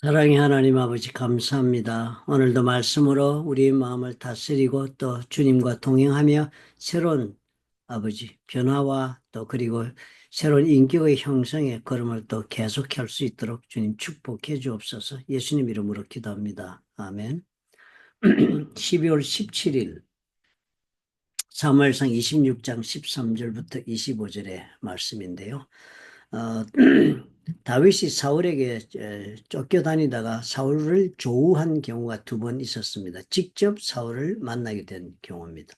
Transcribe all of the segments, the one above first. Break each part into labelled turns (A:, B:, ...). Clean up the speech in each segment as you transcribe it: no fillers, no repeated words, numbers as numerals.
A: 사랑의 하나님 아버지 감사합니다. 오늘도 말씀으로 우리 마음을 다스리고 또 주님과 동행하며 새로운 아버지 변화와 또 그리고 새로운 인격의 형성의 걸음을 또 계속할 수 있도록 주님 축복해 주옵소서. 예수님 이름으로 기도합니다. 아멘. 12월 17일 사무엘상 26장 13절부터 25절의 말씀인데요. 어, 다윗이 사울에게 쫓겨다니다가 사울을 조우한 경우가 두 번 있었습니다. 직접 사울을 만나게 된 경우입니다.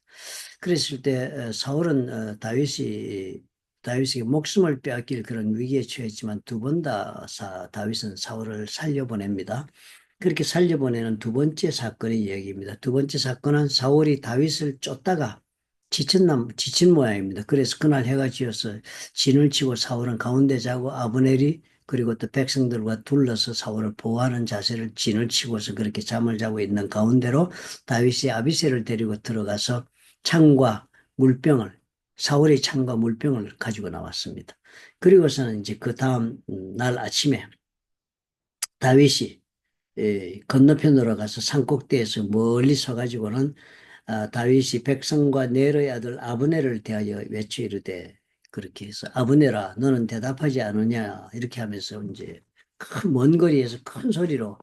A: 그랬을 때 사울은 다윗에게 목숨을 빼앗길 그런 위기에 처했지만 두 번 다 다윗은 사울을 살려보냅니다. 그렇게 살려보내는 두 번째 사건의 이야기입니다. 두 번째 사건은 사울이 다윗을 쫓다가 지친 모양입니다. 그래서 그날 해가 지어서 진을 치고 사울은 가운데 자고 아브넬이 그리고 또 백성들과 둘러서 사울을 보호하는 자세를 진을 치고서 그렇게 잠을 자고 있는 가운데로 다윗이 아비새를 데리고 들어가서 창과 물병을 사울의 창과 물병을 가지고 나왔습니다. 그리고서는 이제 그 다음 날 아침에 다윗이 건너편으로 가서 산꼭대에서 멀리 서가지고는 다윗이 백성과 넬의 아들 아브넬을 대하여 외쳐 이르되 그렇게 해서 아브넬아 너는 대답하지 않느냐 이렇게 하면서 이제 큰 먼 거리에서 큰 소리로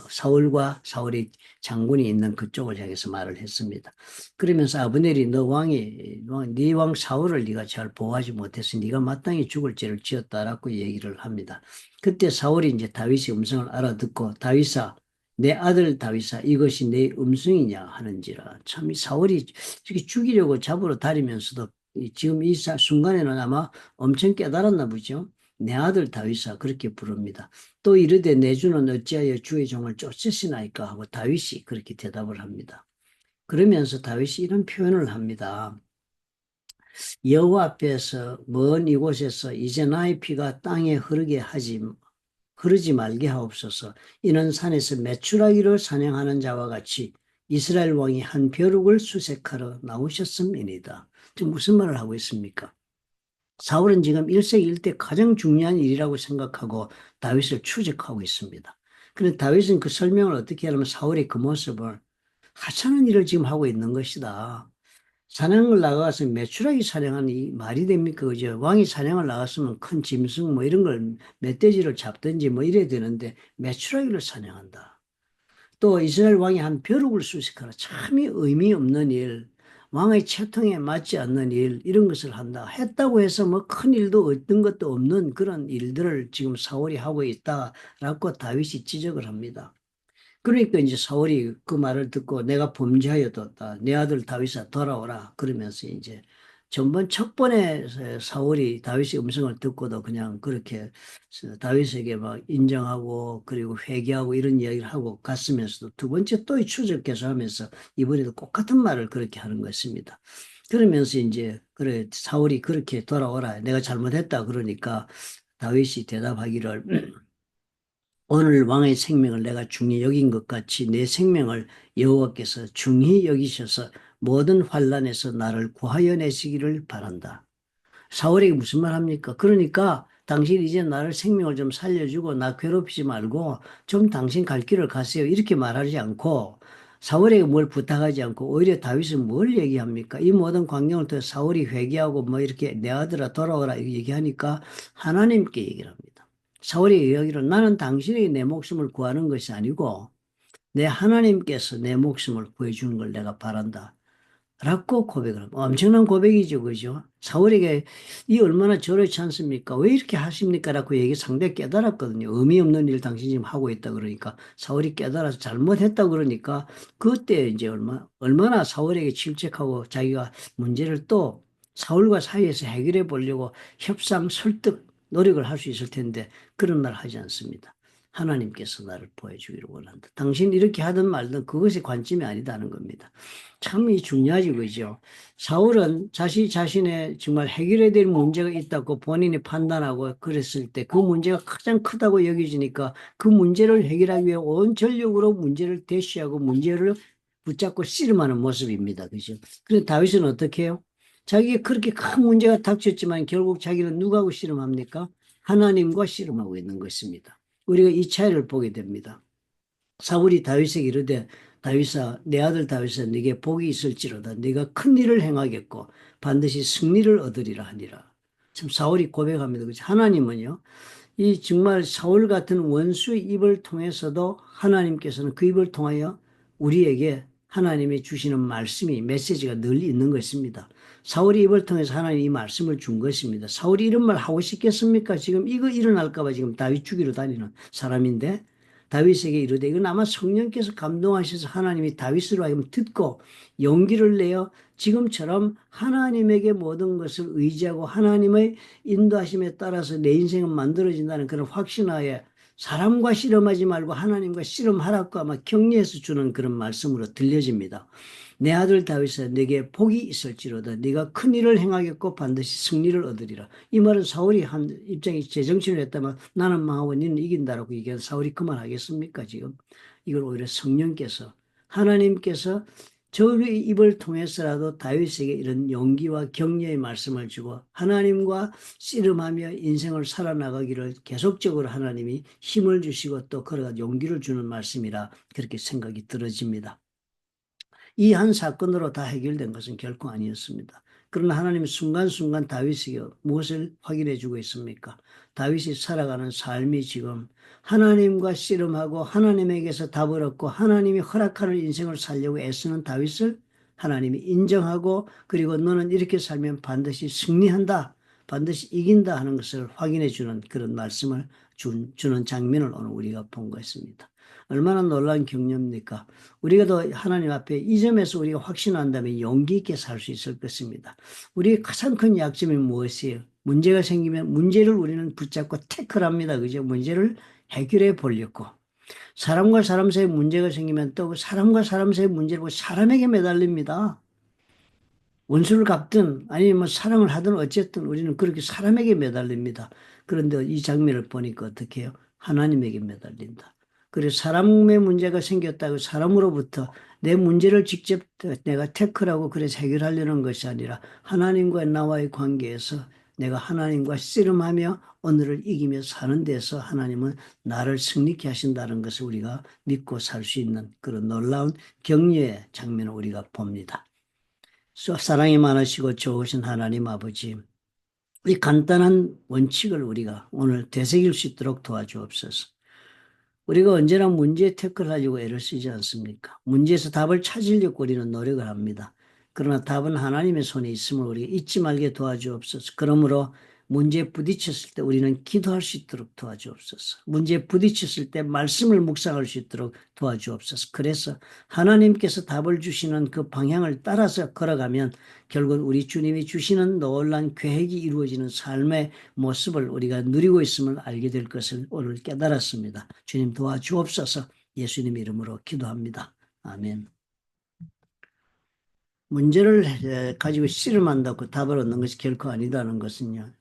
A: 사울과 사울이 장군이 있는 그쪽을 향해서 말을 했습니다. 그러면서 아브넬이 네 왕 사울을 네가 잘 보호하지 못해서 네가 마땅히 죽을 죄를 지었다라고 얘기를 합니다. 그때 사울이 이제 다윗의 음성을 알아듣고 다윗아 내 아들 다윗아 이것이 내 음성이냐 하는지라 참 이 사울이 죽이려고 잡으러 다니면서도 지금 이 순간에는 아마 엄청 깨달았나 보죠. 내 아들 다윗아 그렇게 부릅니다. 또 이르되 내 주는 어찌하여 주의 종을 쫓으시나이까 하고 다윗이 그렇게 대답을 합니다. 그러면서 다윗이 이런 표현을 합니다. 여호와 앞에서 먼 이곳에서 이제 나의 피가 땅에 흐르지 말게 하옵소서. 이는 산에서 메추라기를 사냥하는 자와 같이 이스라엘 왕이 한 벼룩을 수색하러 나오셨음이니다. 지금 무슨 말을 하고 있습니까? 사울은 지금 일생일대 가장 중요한 일이라고 생각하고 다윗을 추적하고 있습니다. 그런데 다윗은 그 설명을 어떻게 하냐면 사울이 그 모습을 하찮은 일을 지금 하고 있는 것이다. 사냥을 나가서 메추라기 사냥하는 이 말이 됩니까? 그죠? 왕이 사냥을 나갔으면 큰 짐승 뭐 이런 걸 멧돼지를 잡든지 뭐 이래야 되는데 메추라기를 사냥한다. 또 이스라엘 왕이 한 벼룩을 수색하라. 참이 의미 없는 일, 왕의 채통에 맞지 않는 일, 이런 것을 한다. 했다고 해서 뭐 큰 일도 어떤 것도 없는 그런 일들을 지금 사울이 하고 있다라고 다윗이 지적을 합니다. 그러니까 이제 사울이 그 말을 듣고 내가 범죄하였다. 내 아들 다윗아 돌아오라. 그러면서 이제 전번 첫 번에 사울이 다윗의 음성을 듣고도 그냥 그렇게 다윗에게 막 인정하고 그리고 회개하고 이런 이야기를 하고 갔으면서도 두 번째 또 추적해서 하면서 이번에도 똑같은 말을 그렇게 하는 것입니다. 그러면서 이제 그래 사울이 그렇게 돌아오라. 내가 잘못했다. 그러니까 다윗이 대답하기를 오늘 왕의 생명을 내가 중히 여긴 것 같이 내 생명을 여호와께서 중히 여기셔서 모든 환란에서 나를 구하여 내시기를 바란다. 사울에게 무슨 말 합니까? 그러니까 당신 이제 나를 생명을 좀 살려주고 나 괴롭히지 말고 좀 당신 갈 길을 가세요. 이렇게 말하지 않고 사울에게 뭘 부탁하지 않고 오히려 다윗은 뭘 얘기합니까? 이 모든 광경을 통해 사울이 회개하고 뭐 이렇게 내 아들아 돌아오라 얘기하니까 하나님께 얘기를 합니다. 사울이 이야기를 나는 당신에게 내 목숨을 구하는 것이 아니고 내 하나님께서 내 목숨을 구해주는 걸 내가 바란다. 라고 고백을 합니다. 엄청난 고백이죠. 그죠? 사울에게 이 얼마나 저렇지 않습니까? 왜 이렇게 하십니까? 라고 얘기 상당히 깨달았거든요. 의미 없는 일 당신이 지금 하고 있다 그러니까 사울이 깨달아서 잘못했다 그러니까 그때 이제 얼마나 사울에게 질책하고 자기가 문제를 또 사울과 사이에서 해결해 보려고 협상, 설득, 노력을 할 수 있을 텐데 그런 말 하지 않습니다. 하나님께서 나를 보여주기를 원한다. 당신 이렇게 하든 말든 그것이 관점이 아니다는 겁니다. 참 중요하지, 그죠? 사울은 자신의 정말 해결해야 될 문제가 있다고 본인이 판단하고 그랬을 때 그 문제가 가장 크다고 여겨지니까 그 문제를 해결하기 위해 온 전력으로 문제를 대시하고 문제를 붙잡고 씨름하는 모습입니다. 그죠? 그런데 다윗은 어떻게 해요? 자기가 그렇게 큰 문제가 닥쳤지만 결국 자기는 누구하고 씨름합니까? 하나님과 씨름하고 있는 것입니다. 우리가 이 차이를 보게 됩니다. 사울이 다윗에게 이르되 다윗아 내 아들 다윗아 네게 복이 있을지로다 네가 큰 일을 행하겠고 반드시 승리를 얻으리라 하니라. 참 사울이 고백합니다. 그치? 하나님은요. 이 정말 사울 같은 원수의 입을 통해서도 하나님께서는 그 입을 통하여 우리에게 하나님이 주시는 말씀이 메시지가 늘 있는 것입니다. 사울이 입을 통해서 하나님이 이 말씀을 준 것입니다. 사울이 이런 말 하고 싶겠습니까? 지금 이거 일어날까 봐 지금 다윗 죽이러 다니는 사람인데 다윗에게 이르되 이건 아마 성령께서 감동하셔서 하나님이 다윗으로 하여금 듣고 용기를 내어 지금처럼 하나님에게 모든 것을 의지하고 하나님의 인도하심에 따라서 내 인생은 만들어진다는 그런 확신하에 사람과 씨름하지 말고 하나님과 씨름하라고 아마 격려해서 주는 그런 말씀으로 들려집니다. 내 아들 다윗아 내게 복이 있을지로다 네가 큰 일을 행하겠고 반드시 승리를 얻으리라. 이 말은 사울이 한 입장이 제정신을 했다면 나는 망하고 너는 이긴다라고 얘기한 사울이 그만하겠습니까 지금? 이걸 오히려 성령께서 하나님께서 저의 입을 통해서라도 다윗에게 이런 용기와 격려의 말씀을 주고 하나님과 씨름하며 인생을 살아나가기를 계속적으로 하나님이 힘을 주시고 또 걸어가 용기를 주는 말씀이라 그렇게 생각이 들어집니다. 이 한 사건으로 다 해결된 것은 결코 아니었습니다. 그러나 하나님은 순간순간 다윗에게 무엇을 확인해 주고 있습니까? 다윗이 살아가는 삶이 지금 하나님과 씨름하고 하나님에게서 답을 얻고 하나님이 허락하는 인생을 살려고 애쓰는 다윗을 하나님이 인정하고 그리고 너는 이렇게 살면 반드시 승리한다. 반드시 이긴다 하는 것을 확인해 주는 그런 말씀을 주는 장면을 오늘 우리가 본 것입니다. 얼마나 놀라운 격려입니까? 우리가 더 하나님 앞에 이 점에서 우리가 확신한다면 용기 있게 살 수 있을 것입니다. 우리의 가장 큰 약점이 무엇이에요? 문제가 생기면 문제를 우리는 붙잡고 태클합니다. 그죠? 문제를 해결해 보려고. 사람과 사람 사이에 문제가 생기면 또 사람과 사람 사이에 문제를 보고 사람에게 매달립니다. 원수를 갚든 아니면 뭐 사랑을 하든 어쨌든 우리는 그렇게 사람에게 매달립니다. 그런데 이 장면을 보니까 어떻게 해요? 하나님에게 매달린다. 그래서 사람의 문제가 생겼다고 사람으로부터 내 문제를 직접 내가 태클하고 그래서 해결하려는 것이 아니라 하나님과 나와의 관계에서 내가 하나님과 씨름하며 오늘을 이기며 사는 데서 하나님은 나를 승리케 하신다는 것을 우리가 믿고 살 수 있는 그런 놀라운 격려의 장면을 우리가 봅니다. 사랑이 많으시고 좋으신 하나님 아버지, 이 간단한 원칙을 우리가 오늘 되새길 수 있도록 도와주옵소서. 우리가 언제나 문제에 태클하려고 애를 쓰지 않습니까? 문제에서 답을 찾으려고 우리는 노력을 합니다. 그러나 답은 하나님의 손에 있음을 우리가 잊지 말게 도와주옵소서. 그러므로 문제에 부딪혔을 때 우리는 기도할 수 있도록 도와주옵소서. 문제에 부딪혔을 때 말씀을 묵상할 수 있도록 도와주옵소서. 그래서 하나님께서 답을 주시는 그 방향을 따라서 걸어가면 결국 우리 주님이 주시는 놀라운 계획이 이루어지는 삶의 모습을 우리가 누리고 있음을 알게 될 것을 오늘 깨달았습니다. 주님 도와주옵소서. 예수님 이름으로 기도합니다. 아멘. 문제를 가지고 씨름한다고 답을 얻는 것이 결코 아니다는 것은요.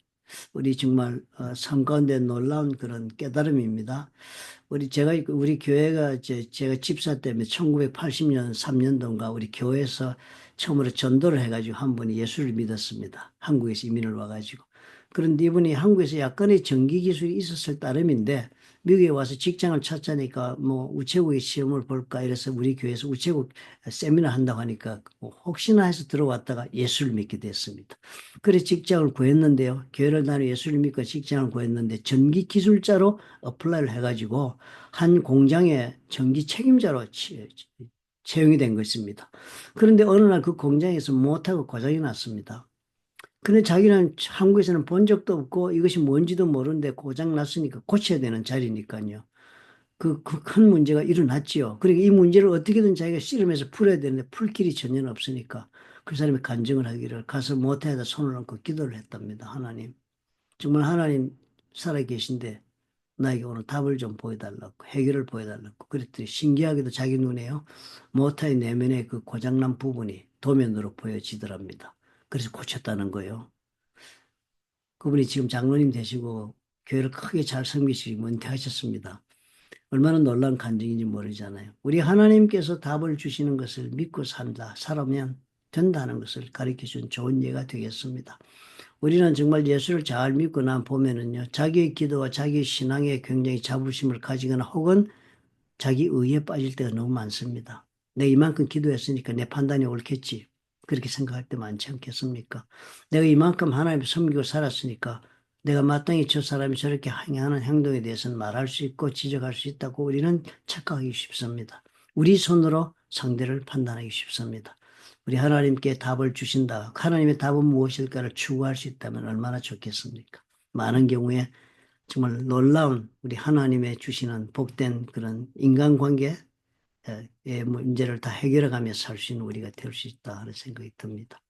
A: 우리 정말 삶 가운데 놀라운 그런 깨달음입니다. 우리 교회가 제가 집사 때문에 1980년 3년도인가 우리 교회에서 처음으로 전도를 해가지고 한 분이 예수를 믿었습니다. 한국에서 이민을 와가지고. 그런데 이분이 한국에서 약간의 전기 기술이 있었을 따름인데 미국에 와서 직장을 찾자니까 뭐 우체국의 시험을 볼까 이래서 우리 교회에서 우체국 세미나 한다고 하니까 뭐 혹시나 해서 들어왔다가 예수를 믿게 됐습니다. 그래 직장을 구했는데요. 교회를 다니 예수를 믿고 직장을 구했는데 전기 기술자로 어플라이를 해가지고 한 공장의 전기 책임자로 채용이 된 것입니다. 그런데 어느 날 그 공장에서 못하고 고장이 났습니다. 근데 자기는 한국에서는 본 적도 없고 이것이 뭔지도 모르는데 고장 났으니까 고쳐야 되는 자리니까요. 그 큰 문제가 일어났지요. 그러니까 이 문제를 어떻게든 자기가 씨름해서 풀어야 되는데 풀 길이 전혀 없으니까 그 사람이 간증을 하기를 가서 못해다 손을 얹고 기도를 했답니다. 하나님. 정말 하나님 살아계신데 나에게 오늘 답을 좀 보여달라고 해결을 보여달라고 그랬더니 신기하게도 자기 눈에요. 모터의 내면의 그 고장난 부분이 도면으로 보여지더랍니다. 그래서 고쳤다는 거예요. 그분이 지금 장로님 되시고 교회를 크게 잘 섬기시고 은퇴하셨습니다. 얼마나 놀라운 간증인지 모르잖아요. 우리 하나님께서 답을 주시는 것을 믿고 살면 된다는 것을 가르쳐 준 좋은 예가 되겠습니다. 우리는 정말 예수를 잘 믿고 난 보면은요, 자기의 기도와 자기의 신앙에 굉장히 자부심을 가지거나 혹은 자기 의에 빠질 때가 너무 많습니다. 내가 이만큼 기도했으니까 내 판단이 옳겠지. 그렇게 생각할 때 많지 않겠습니까? 내가 이만큼 하나님을 섬기고 살았으니까 내가 마땅히 저 사람이 저렇게 행하는 행동에 대해서는 말할 수 있고 지적할 수 있다고 우리는 착각하기 쉽습니다. 우리 손으로 상대를 판단하기 쉽습니다. 우리 하나님께 답을 주신다. 하나님의 답은 무엇일까를 추구할 수 있다면 얼마나 좋겠습니까? 많은 경우에 정말 놀라운 우리 하나님의 주시는 복된 그런 인간관계의 문제를 다 해결해가며 살 수 있는 우리가 될 수 있다 하는 생각이 듭니다.